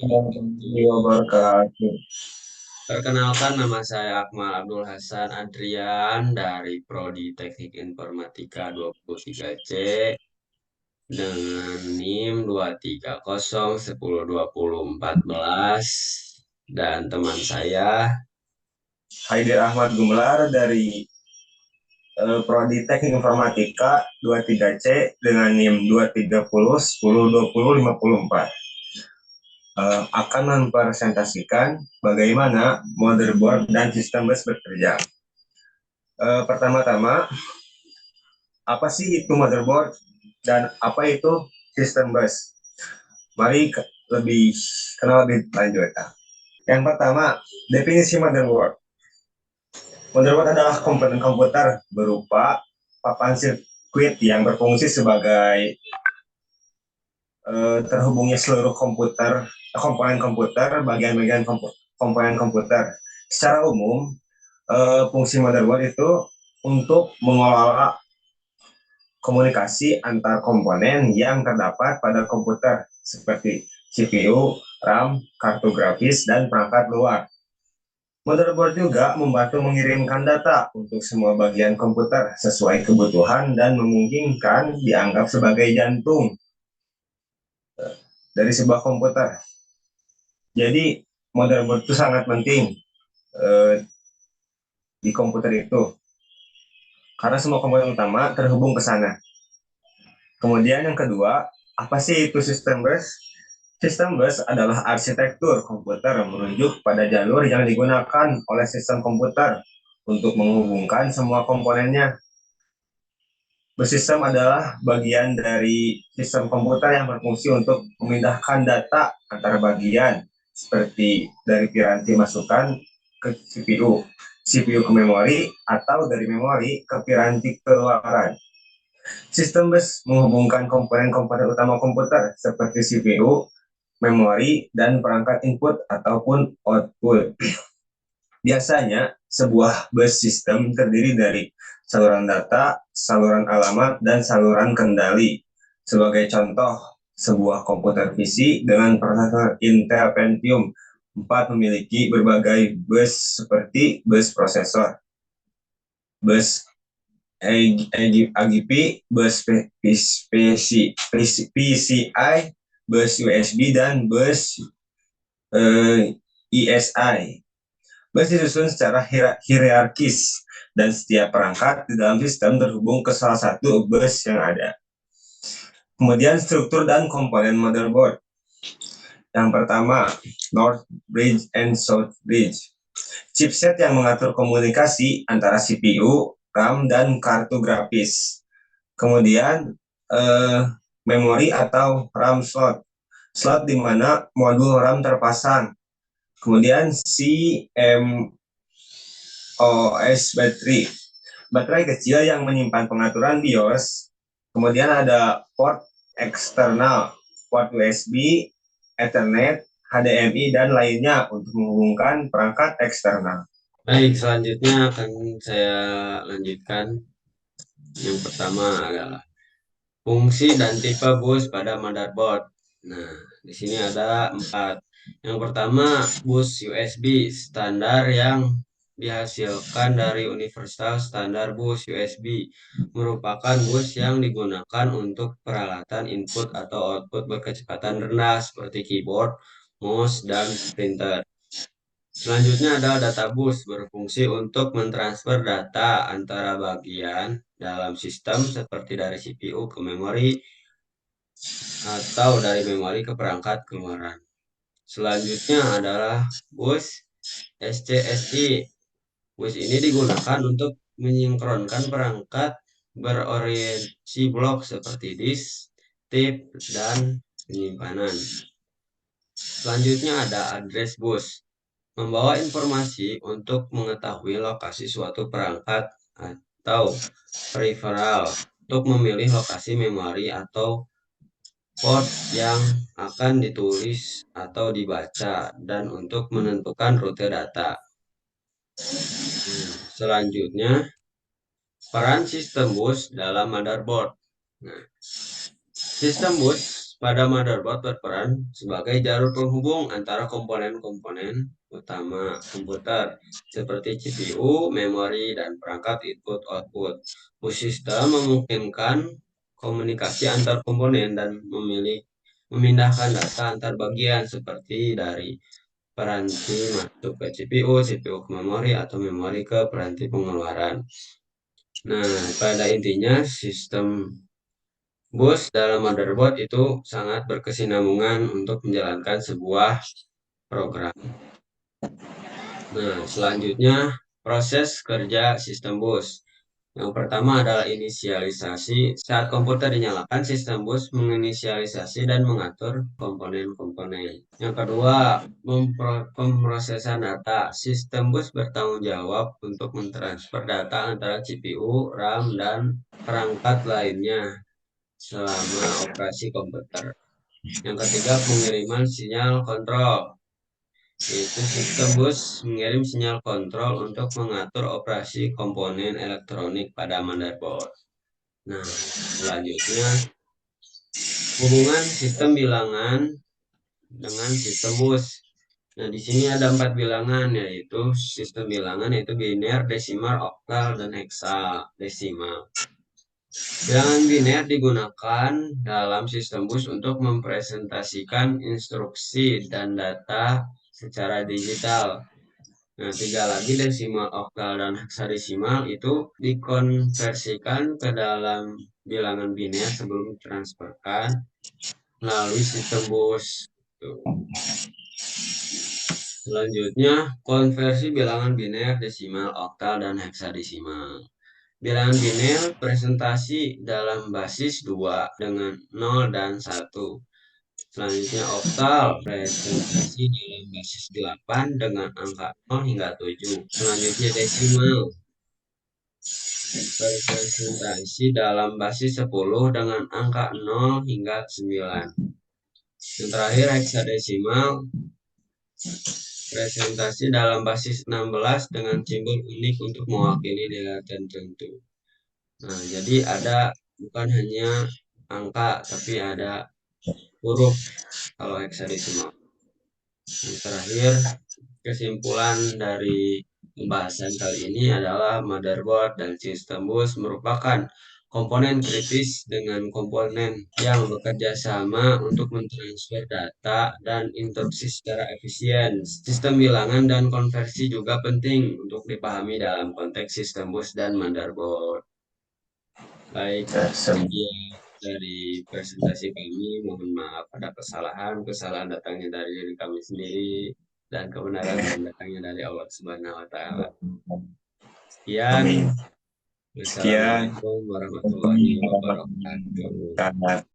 Warahmatullahi wabarakatuh. Perkenalkan, nama saya Akmal Abdul Hasan Adrian dari Prodi Teknik Informatika 23C dengan NIM 230102014 dan teman saya. Haidir Ahmad Gumelar dari Prodi Teknik Informatika 23C dengan NIM 230102054 akan mempresentasikan bagaimana motherboard dan sistem bus bekerja. Pertama-tama, apa sih itu motherboard dan apa itu sistem bus? Mari lebih kenal lebih lanjut. Yang pertama, definisi motherboard. Motherboard adalah komponen komputer berupa papan sirkuit yang berfungsi sebagai terhubungnya seluruh komponen komputer, bagian-bagian komponen komputer. Secara umum, fungsi motherboard itu untuk mengelola komunikasi antar komponen yang terdapat pada komputer seperti CPU, RAM, kartu grafis, dan perangkat luar. Motherboard juga membantu mengirimkan data untuk semua bagian komputer sesuai kebutuhan dan memungkinkan dianggap sebagai jantung dari sebuah komputer. Jadi motherboard itu sangat penting eh, di komputer itu karena semua komponen utama terhubung ke sana. Kemudian yang kedua, apa sih itu sistem bus? Sistem bus adalah arsitektur komputer merujuk pada jalur yang digunakan oleh sistem komputer untuk menghubungkan semua komponennya. Bus sistem adalah bagian dari sistem komputer yang berfungsi untuk memindahkan data antara bagian, seperti dari piranti masukan ke CPU, CPU ke memori, atau dari memori ke piranti keluaran. Sistem bus menghubungkan komponen-komponen utama komputer seperti CPU, memori, dan perangkat input ataupun output. Biasanya, sebuah bus sistem terdiri dari saluran data, saluran alamat, dan saluran kendali. Sebagai contoh, sebuah komputer PC dengan prosesor Intel Pentium 4 memiliki berbagai bus seperti bus prosesor, bus AGP, bus PCI, bus USB, dan bus ESI. Bus disusun secara hierarkis dan setiap perangkat di dalam sistem terhubung ke salah satu bus yang ada. Kemudian struktur dan komponen motherboard. Yang pertama, North Bridge and South Bridge. Chipset yang mengatur komunikasi antara CPU, RAM, dan kartu grafis. Kemudian, memori atau RAM slot. Slot di mana modul RAM terpasang. Kemudian CMOS baterai. Baterai kecil yang menyimpan pengaturan BIOS. Kemudian ada port eksternal, port USB, Ethernet, HDMI, dan lainnya untuk menghubungkan perangkat eksternal. Baik, selanjutnya akan saya lanjutkan. Yang pertama adalah fungsi dan tipe bus pada motherboard. Nah, di sini ada 4. Yang pertama, bus USB standar yang dihasilkan dari Universal Standard Bus USB merupakan bus yang digunakan untuk peralatan input atau output berkecepatan rendah seperti keyboard, mouse, dan printer. Selanjutnya ada data bus berfungsi untuk mentransfer data antara bagian dalam sistem seperti dari CPU ke memori atau dari memori ke perangkat keluaran. Selanjutnya adalah bus SCSI. Bus ini digunakan untuk menyinkronkan perangkat berorientasi blok seperti disk, tip, dan penyimpanan. Selanjutnya ada address bus, membawa informasi untuk mengetahui lokasi suatu perangkat atau peripheral untuk memilih lokasi memori atau port yang akan ditulis atau dibaca dan untuk menentukan rute data. Selanjutnya, peran sistem bus dalam motherboard. Nah, sistem bus pada motherboard berperan sebagai jalur penghubung antara komponen-komponen utama komputer seperti CPU, memori, dan perangkat input-output. Push system memungkinkan komunikasi antar komponen dan memindahkan data antar bagian seperti dari peranti masuk ke CPU, CPU ke memori, atau memori ke peranti pengeluaran. Nah, pada intinya sistem bus dalam motherboard itu sangat berkesinambungan untuk menjalankan sebuah program. Nah, selanjutnya proses kerja sistem bus. Yang pertama adalah inisialisasi. Saat komputer dinyalakan, sistem bus menginisialisasi dan mengatur komponen-komponen. Yang kedua, pemrosesan data. Sistem bus bertanggung jawab untuk mentransfer data antara CPU, RAM, dan perangkat lainnya selama operasi komputer. Yang ketiga, pengiriman sinyal kontrol. Yaitu sistem bus mengirim sinyal kontrol untuk mengatur operasi komponen elektronik pada motherboard. Nah, selanjutnya hubungan sistem bilangan dengan sistem bus. Nah, di sini ada 4 bilangan, yaitu sistem bilangan yaitu biner, desimal, oktal, dan heksadesimal. Bilangan biner digunakan dalam sistem bus untuk mempresentasikan instruksi dan data secara digital. Nah, 3 lagi desimal, oktal, dan heksadesimal itu dikonversikan ke dalam bilangan biner sebelum ditransferkan melalui sistem bus. Tuh. Selanjutnya, konversi bilangan biner, desimal, oktal, dan heksadesimal. Bilangan biner presentasi dalam basis 2 dengan 0 dan 1. Selanjutnya oktal presentasi dalam basis 8 dengan angka 0 hingga 7. Selanjutnya desimal berpresentasi dalam basis 10 dengan angka 0 hingga 9. Yang terakhir heksadesimal presentasi dalam basis 16 dengan simbol unik untuk mewakili nilai tertentu. Nah, jadi ada bukan hanya angka, tapi ada huruf kalau heksadesimal. Yang terakhir, kesimpulan dari pembahasan kali ini adalah motherboard dan sistem bus merupakan komponen kritis dengan komponen yang bekerja sama untuk mentransfer data dan instruksi secara efisien. Sistem bilangan dan konversi juga penting untuk dipahami dalam konteks sistem bus dan motherboard. Baik, sekian dari presentasi kami. Mohon maaf ada kesalahan datangnya dari diri kami sendiri dan kebenaran datangnya dari Allah Subhanahu wa taala. Sekian. Amin. Sekian. Wassalamualaikum warahmatullahi wabarakatuh.